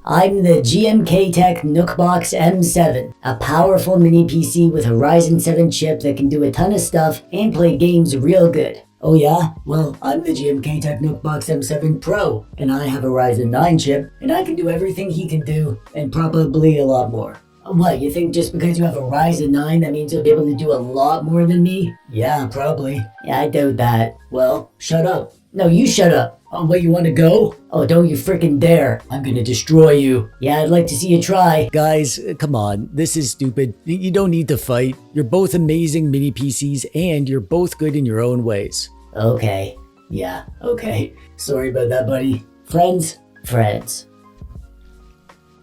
I'm the GMK Tech Nookbox M7, a powerful mini PC with a Ryzen 7 chip that can do a ton of stuff and play games real good. Oh yeah? Well, I'm the GMK Tech Nookbox M7 Pro, and I have a Ryzen 9 chip, and I can do everything he can do, and probably a lot more. What, you think just because you have a Ryzen 9 that means you'll be able to do a lot more than me? Yeah, probably. Yeah, I doubt that. Well, shut up. No, you shut up. Oh, what, you want to go? Oh, don't you frickin' dare. I'm gonna destroy you. Yeah, I'd like to see you try. Guys, come on. This is stupid. You don't need to fight. You're both amazing mini PCs and you're both good in your own ways. Okay. Yeah, okay. Sorry about that, buddy. Friends? Friends.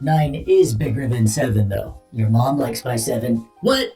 9 is bigger than 7, though. Your mom likes my 7. What?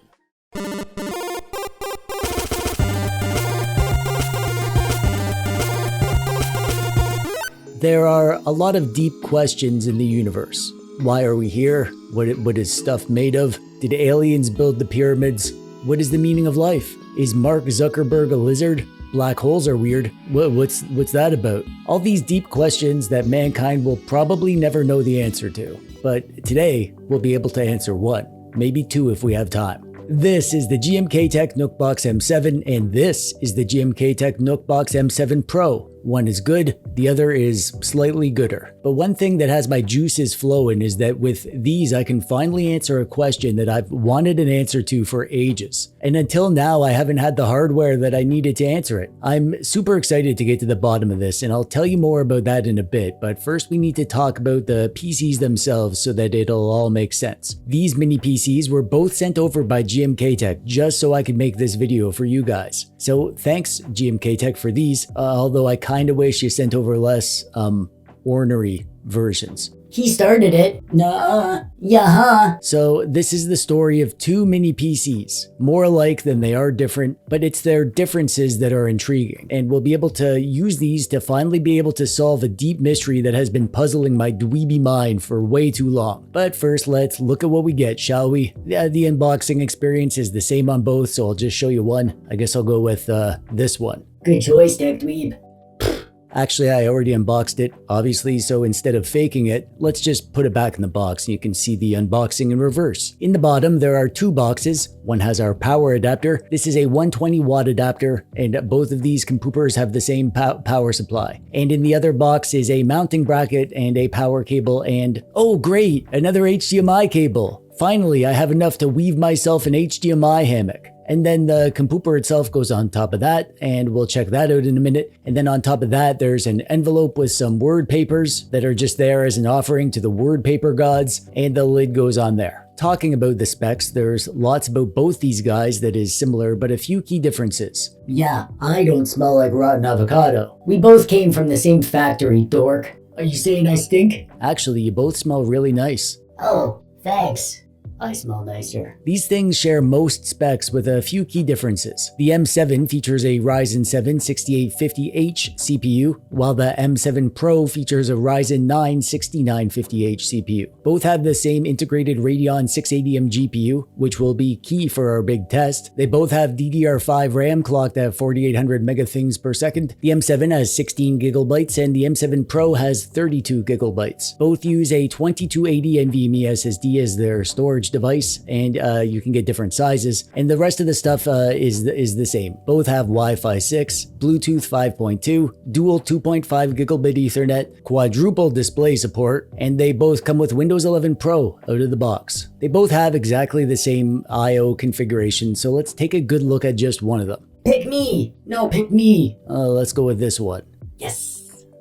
There are a lot of deep questions in the universe. Why are we here? What is stuff made of? Did aliens build the pyramids? What is the meaning of life? Is Mark Zuckerberg a lizard? Black holes are weird. What's that about? All these deep questions that mankind will probably never know the answer to. But today, we'll be able to answer one, maybe two if we have time. This is the GMK Tech Nookbox M7, and this is the GMK Tech Nookbox M7 Pro. One is good, the other is slightly gooder. But one thing that has my juices flowing is that with these, I can finally answer a question that I've wanted an answer to for ages. And until now, I haven't had the hardware that I needed to answer it. I'm super excited to get to the bottom of this, and I'll tell you more about that in a bit. But first, we need to talk about the PCs themselves so that it'll all make sense. These mini PCs were both sent over by GMK Tech just so I could make this video for you guys. So thanks, GMK Tech, for these, although I kind of wish you sent over less, ornery versions. He started it. Nuh-uh. Yeah-huh. So this is the story of two mini PCs, more alike than they are different, but it's their differences that are intriguing. And we'll be able to use these to finally be able to solve a deep mystery that has been puzzling my dweeby mind for way too long. But first, let's look at what we get, shall we? Yeah, the unboxing experience is the same on both, so I'll just show you one. I guess I'll go with this one. Good choice, TechDweeb. Actually, I already unboxed it, obviously, so instead of faking it, let's just put it back in the box and you can see the unboxing in reverse. In the bottom, there are two boxes. One has our power adapter. This is a 120 watt adapter, and both of these compoopers have the same power supply. And in the other box is a mounting bracket and a power cable and, oh great, another HDMI cable. Finally, I have enough to weave myself an HDMI hammock. And then the compooper itself goes on top of that, and we'll check that out in a minute. And then on top of that, there's an envelope with some word papers that are just there as an offering to the word paper gods, and the lid goes on there. Talking about the specs, there's lots about both these guys that is similar, but a few key differences. Yeah, I don't smell like rotten avocado. We both came from the same factory, dork. Are you saying I stink? Actually, you both smell really nice. Oh, thanks. I smell nicer. These things share most specs with a few key differences. The M7 features a Ryzen 7 6850H CPU, while the M7 Pro features a Ryzen 9 6950H CPU. Both have the same integrated Radeon 680M GPU, which will be key for our big test. They both have DDR5 RAM clocked at 4800 megathings per second. The M7 has 16 gigabytes and the M7 Pro has 32 gigabytes. Both use a 2280 NVMe SSD as their storage device, and you can get different sizes, and the rest of the stuff is the same. Both have Wi-Fi 6, Bluetooth 5.2, dual 2.5 gigabit Ethernet, quadruple display support, and they both come with Windows 11 Pro out of the box. They both have exactly the same I/O configuration, so let's take a good look at just one of them. Pick me! No, pick me! Let's go with this one. Yes!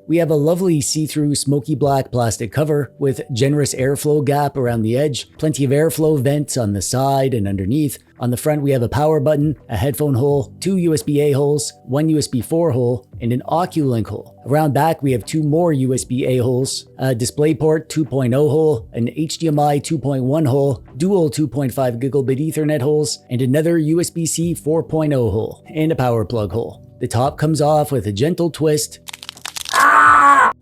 We have a lovely see-through smoky black plastic cover with generous airflow gap around the edge, plenty of airflow vents on the side and underneath. On the front, we have a power button, a headphone hole, two USB-A holes, one USB 4 hole, and an Oculink hole. Around back, we have two more USB-A holes, a DisplayPort 2.0 hole, an HDMI 2.1 hole, dual 2.5 gigabit Ethernet holes, and another USB-C 4.0 hole, and a power plug hole. The top comes off with a gentle twist.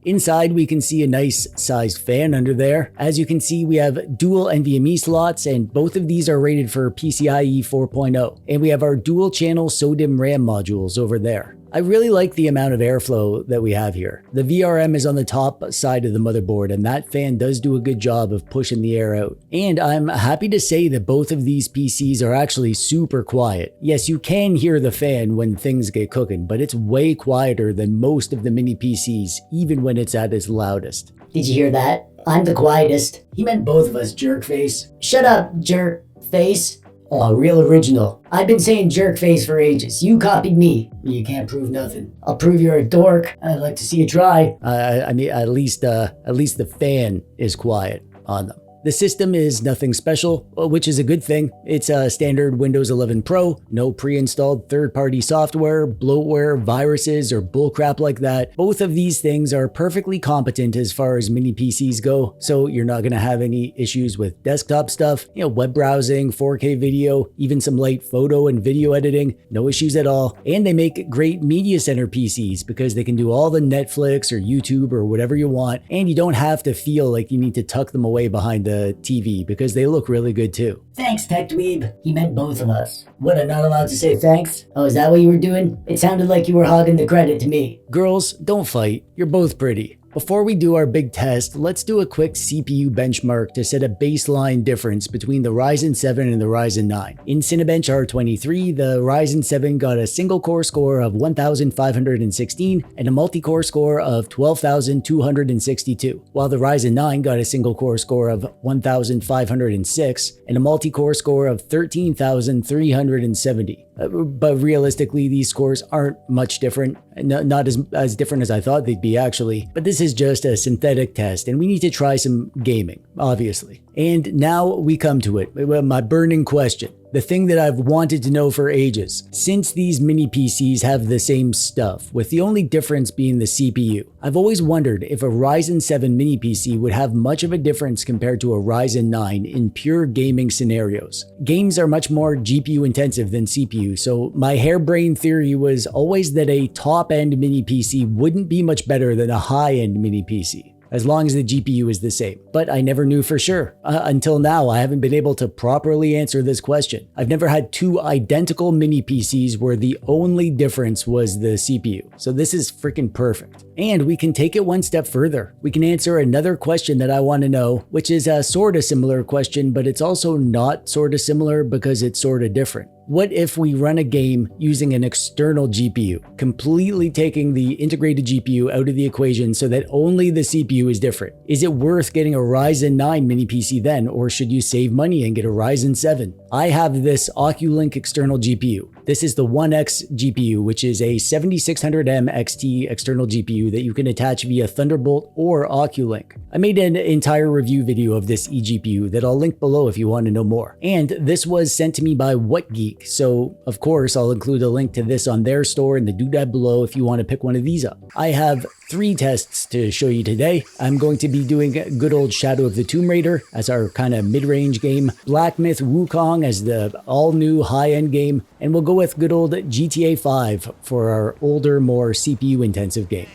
Inside, we can see a nice sized fan under there. As you can see, we have dual NVMe slots, and both of these are rated for PCIe 4.0. And we have our dual channel SODIMM RAM modules over there. I really like the amount of airflow that we have here. The VRM is on the top side of the motherboard, and that fan does do a good job of pushing the air out. And I'm happy to say that both of these PCs are actually super quiet. Yes, you can hear the fan when things get cooking, but it's way quieter than most of the mini PCs, even when it's at its loudest. Did you hear that? I'm the quietest. He meant both of us, jerk face. Shut up, jerk face. Oh, real original. I've been saying jerk face for ages. You copied me. You can't prove nothing. I'll prove you're a dork. I'd like to see you try. I mean, at least the fan is quiet on them. The system is nothing special, which is a good thing. It's a standard Windows 11 Pro, no pre-installed third-party software, bloatware, viruses, or bullcrap like that. Both of these things are perfectly competent as far as mini PCs go, so you're not going to have any issues with desktop stuff, web browsing, 4K video, even some light photo and video editing, no issues at all. And they make great media center PCs because they can do all the Netflix or YouTube or whatever you want, and you don't have to feel like you need to tuck them away behind the TV because they look really good too. Thanks, TechDweeb. He meant both of us. What, I'm not allowed to say thanks? Oh, is that what you were doing? It sounded like you were hogging the credit to me. Girls, don't fight. You're both pretty. Before we do our big test, let's do a quick CPU benchmark to set a baseline difference between the Ryzen 7 and the Ryzen 9. In Cinebench R23, the Ryzen 7 got a single core score of 1,516 and a multi-core score of 12,262, while the Ryzen 9 got a single core score of 1,506 and a multi-core score of 13,370. But realistically, these scores aren't much different, not as different as I thought they'd be actually. But this is just a synthetic test, and we need to try some gaming, obviously. And now we come to it, my burning question. The thing that I've wanted to know for ages. Since these mini PCs have the same stuff, with the only difference being the CPU, I've always wondered if a Ryzen 7 mini PC would have much of a difference compared to a Ryzen 9 in pure gaming scenarios. Games are much more GPU intensive than CPU, so my harebrained theory was always that a top-end mini PC wouldn't be much better than a high-end mini PC, as long as the GPU is the same. But I never knew for sure. Until now, I haven't been able to properly answer this question. I've never had two identical mini PCs where the only difference was the CPU. So this is freaking perfect. And we can take it one step further. We can answer another question that I want to know, which is a sort of similar question, but it's also not sort of similar because it's sort of different. What if we run a game using an external GPU, completely taking the integrated GPU out of the equation so that only the CPU is different? Is it worth getting a Ryzen 9 mini PC then, or should you save money and get a Ryzen 7? I have this Oculink external GPU. This is the 1X GPU, which is a 7600M XT external GPU that you can attach via Thunderbolt or Oculink. I made an entire review video of this eGPU that I'll link below if you want to know more. And this was sent to me by WhatGeek, so of course I'll include a link to this on their store in the doodad below if you want to pick one of these up. I have 3 tests to show you today. I'm going to be doing good old Shadow of the Tomb Raider as our kind of mid-range game, Black Myth Wukong as the all-new high-end game, and we'll go with good old GTA 5 for our older, more CPU-intensive game.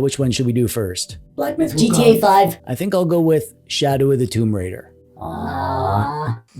Which one should we do first? Black Myth GTA 5. I think I'll go with Shadow of the Tomb Raider.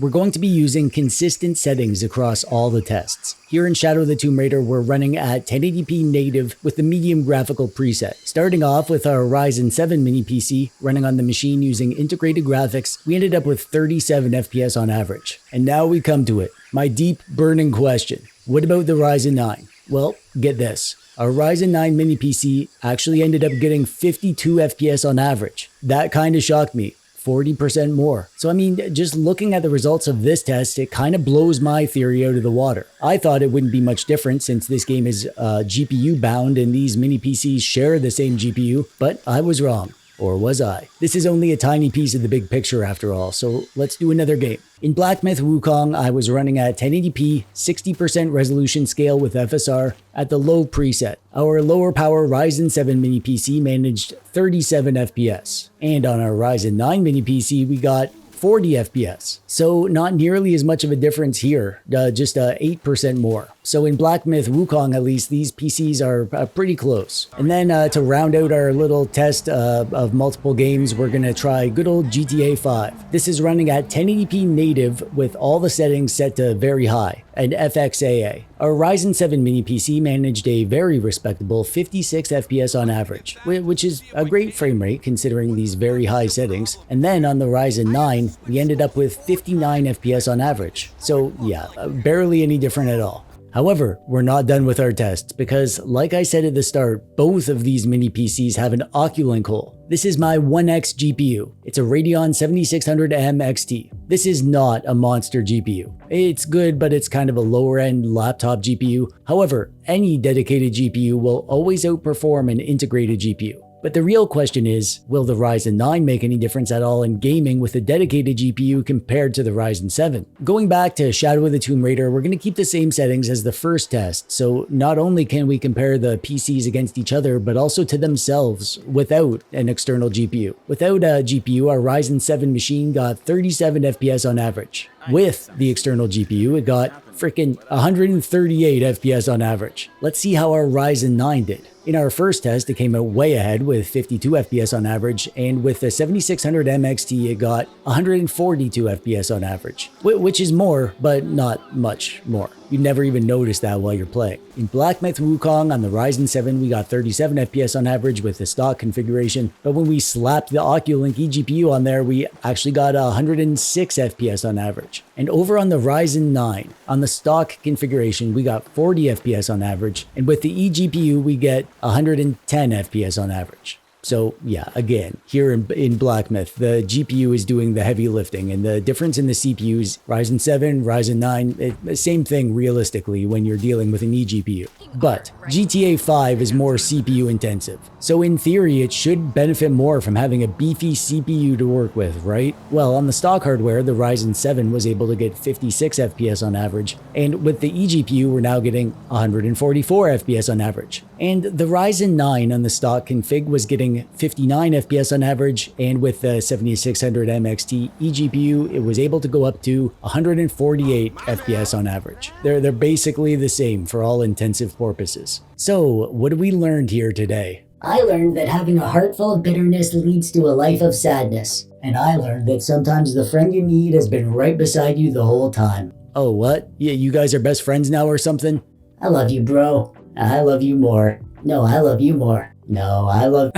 We're going to be using consistent settings across all the tests. Here in Shadow of the Tomb Raider, we're running at 1080p native with the medium graphical preset. Starting off with our Ryzen 7 mini PC, running on the machine using integrated graphics, we ended up with 37 FPS on average. And now we come to it, my deep, burning question. What about the Ryzen 9? Well, get this. Our Ryzen 9 mini PC actually ended up getting 52 FPS on average. That kind of shocked me. 40% more. So I mean, just looking at the results of this test, it kind of blows my theory out of the water. I thought it wouldn't be much different since this game is GPU bound and these mini PCs share the same GPU, but I was wrong. Or was I? This is only a tiny piece of the big picture after all, so let's do another game. In Black Myth Wukong, I was running at 1080p, 60% resolution scale with FSR at the low preset. Our lower power Ryzen 7 mini PC managed 37 FPS. And on our Ryzen 9 mini PC, we got 40 FPS. So not nearly as much of a difference here, just 8% more. So in Black Myth Wukong, at least, these PCs are pretty close. And then to round out our little test of multiple games, we're gonna try good old GTA 5. This is running at 1080p native with all the settings set to very high. an FXAA. Our Ryzen 7 mini PC managed a very respectable 56 FPS on average, which is a great frame rate considering these very high settings. And then on the Ryzen 9, we ended up with 59 FPS on average. So yeah, barely any different at all. However, we're not done with our tests because, like I said at the start, both of these mini PCs have an Oculink hole. This is my 1X GPU. It's a Radeon 7600M XT. This is not a monster GPU. It's good, but it's kind of a lower end laptop GPU. However, any dedicated GPU will always outperform an integrated GPU. But the real question is, will the Ryzen 9 make any difference at all in gaming with a dedicated GPU compared to the Ryzen 7? Going back to Shadow of the Tomb Raider, we're going to keep the same settings as the first test, so not only can we compare the PCs against each other, but also to themselves without an external GPU. Without a GPU, our Ryzen 7 machine got 37 FPS on average. With the external GPU, it got freaking 138 FPS on average. Let's see how our Ryzen 9 did. In our first test, it came out way ahead with 52 FPS on average, and with the 7600M XT, it got 142 FPS on average, which is more, but not much more. You'd never even notice that while you're playing. In Black Myth Wukong on the Ryzen 7, we got 37 FPS on average with the stock configuration, but when we slapped the Oculink eGPU on there, we actually got 106 FPS on average. And over on the Ryzen 9, on the stock configuration, we got 40 FPS on average, and with the eGPU, we get 110 FPS on average. So yeah, again, here in Black Myth, the GPU is doing the heavy lifting, and the difference in the CPUs, Ryzen 7, Ryzen 9, same thing realistically when you're dealing with an eGPU. But GTA 5 is more CPU intensive, so in theory it should benefit more from having a beefy CPU to work with, right? Well, on the stock hardware, the Ryzen 7 was able to get 56 FPS on average, and with the eGPU we're now getting 144 FPS on average. And the Ryzen 9 on the stock config was getting 59 FPS on average, and with the 7600M XT eGPU, it was able to go up to 148 FPS on average. They're basically the same for all intensive purposes. So, what have we learned here today? I learned that having a heart full of bitterness leads to a life of sadness. And I learned that sometimes the friend you need has been right beside you the whole time. Oh, what? Yeah, you guys are best friends now or something? I love you, bro. I love you more. No, I love you more. No, I love...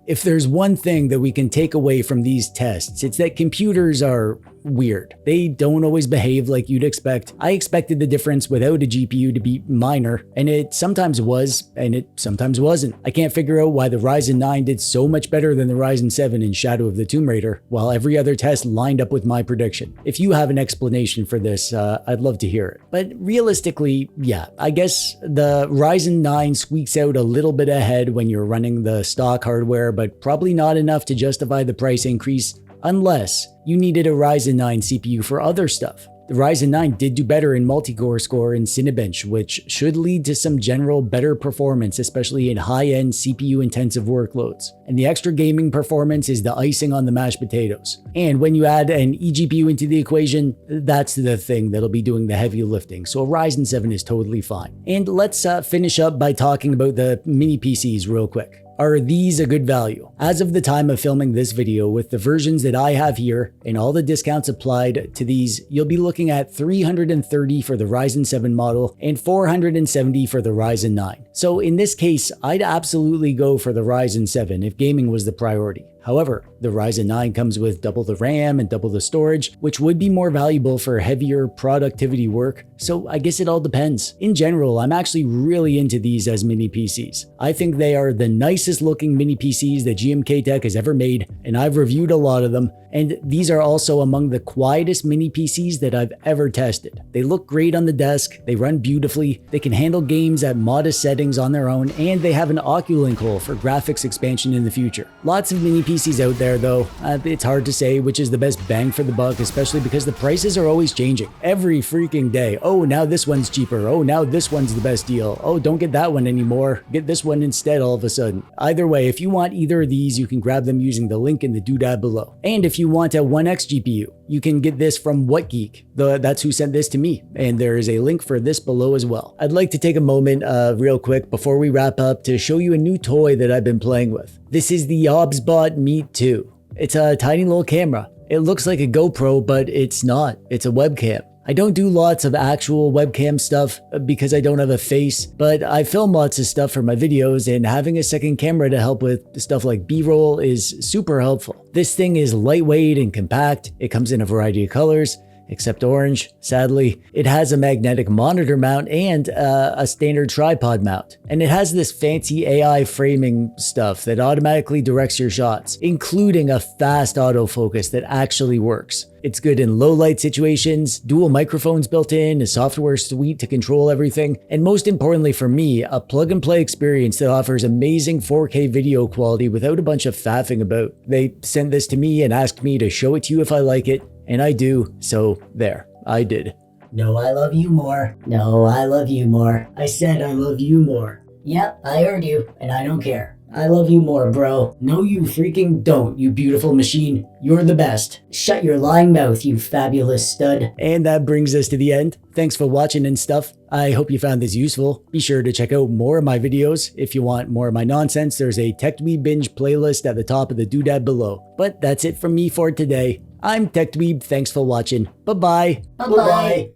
If there's one thing that we can take away from these tests, it's that computers are weird. They don't always behave like you'd expect. I expected the difference without a GPU to be minor, and it sometimes was, and it sometimes wasn't. I can't figure out why the Ryzen 9 did so much better than the Ryzen 7 in Shadow of the Tomb Raider, while every other test lined up with my prediction. If you have an explanation for this, I'd love to hear it. But realistically, yeah, I guess the Ryzen 9 squeaks out a little bit ahead when you're running the stock hardware, but probably not enough to justify the price increase, unless you needed a Ryzen 9 CPU for other stuff. The Ryzen 9 did do better in multi-core score and Cinebench, which should lead to some general better performance, especially in high-end CPU-intensive workloads. And the extra gaming performance is the icing on the mashed potatoes. And when you add an eGPU into the equation, that's the thing that'll be doing the heavy lifting, so a Ryzen 7 is totally fine. And let's finish up by talking about the mini PCs real quick. Are these a good value? As of the time of filming this video, with the versions that I have here and all the discounts applied to these, you'll be looking at $330 for the Ryzen 7 model and $470 for the Ryzen 9. So in this case, I'd absolutely go for the Ryzen 7 if gaming was the priority. However, the Ryzen 9 comes with double the RAM and double the storage, which would be more valuable for heavier productivity work, so I guess it all depends. In general, I'm actually really into these as mini PCs. I think they are the nicest looking mini PCs that GMK Tech has ever made, and I've reviewed a lot of them, and these are also among the quietest mini PCs that I've ever tested. They look great on the desk, they run beautifully, they can handle games at modest settings on their own, and they have an Oculink hole for graphics expansion in the future. Lots of mini PCs out there though, it's hard to say which is the best bang for the buck, especially because the prices are always changing. Every freaking day. Oh, now this one's cheaper. Oh, now this one's the best deal. Oh, don't get that one anymore. Get this one instead all of a sudden. Either way, if you want either of these, you can grab them using the link in the doodad below. And if you want a 1X GPU, you can get this from WhatGeek. That's who sent this to me, and there is a link for this below as well. I'd like to take a moment real quick before we wrap up to show you a new toy that I've been playing with. This is the OBSBOT Meet 2. It's a tiny little camera. It looks like a GoPro, but it's not. It's a webcam. I don't do lots of actual webcam stuff because I don't have a face, but I film lots of stuff for my videos, and having a second camera to help with stuff like B-roll is super helpful. This thing is lightweight and compact. It comes in a variety of colors, except orange, sadly. It has a magnetic monitor mount and a standard tripod mount. And it has this fancy AI framing stuff that automatically directs your shots, including a fast autofocus that actually works. It's good in low light situations, dual microphones built in, a software suite to control everything, and most importantly for me, a plug and play experience that offers amazing 4K video quality without a bunch of faffing about. They sent this to me and asked me to show it to you if I like it, and I do, so there, I did. No, I love you more. No, I love you more. I said I love you more. Yep, I heard you, and I don't care. I love you more, bro. No, you freaking don't, you beautiful machine. You're the best. Shut your lying mouth, you fabulous stud. And that brings us to the end. Thanks for watching and stuff. I hope you found this useful. Be sure to check out more of my videos. If you want more of my nonsense, there's a TechDweeb binge playlist at the top of the doodad below. But that's it from me for today. I'm TechDweeb. Thanks for watching. Bye-bye. Bye-bye.